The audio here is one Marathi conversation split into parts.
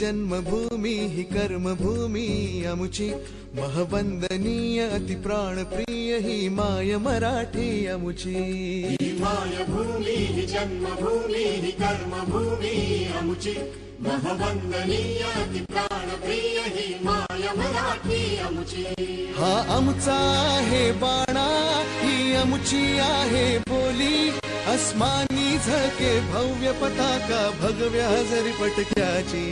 जन्मभूमी ही कर्मभूमी अमुची महवंदनीय अति प्राणप्रिय ही माय मराठी अमुची मायभूमी ही जन्मभूमी ही कर्मभूमी अमुची महवंदनीय अति प्राणप्रिय ही माय मराठी अमुची हा आमचा आहे बाणा ही अमुची आहे बोली अस्मानी झके भव्य पताका भगव्या हजरी पटक्याची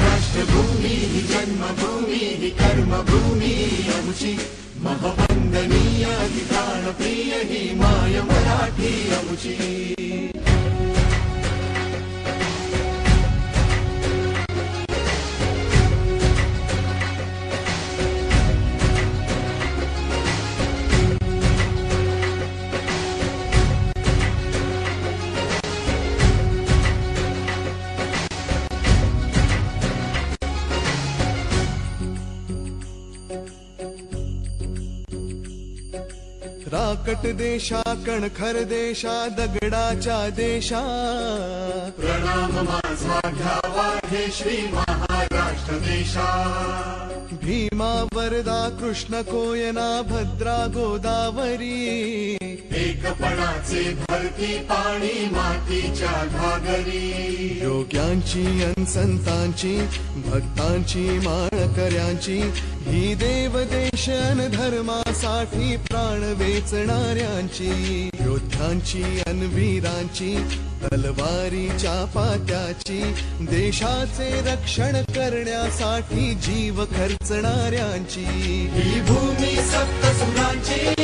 राष्ट्रभूमी ही जन्मभूमी ही कर्मभूमी अमुची महवंदनीय अति प्राणप्रिय ही माय मराठी अमुची राकट देशा कणखर देशा दगडाच्या देशा प्रणाम माझा घ्यावा हे श्री महाराष्ट्र देशा भीमा वरदा कृष्ण कोयना भद्रा गोदावरी एकपणाचे भरती पाणी मातीच्या घागरी योग्यांची अन संतांची भक्तांची माळकऱ्यांची ही देवदेश अन धर्मासाठी प्राण वेचणाऱ्यांची योद्ध्यांची अन वीरांची तलवारीच्या पात्याची देशाचे रक्षण करण्यासाठी जीव खर्चणाऱ्यांची ही भूमी सप्तसुरांची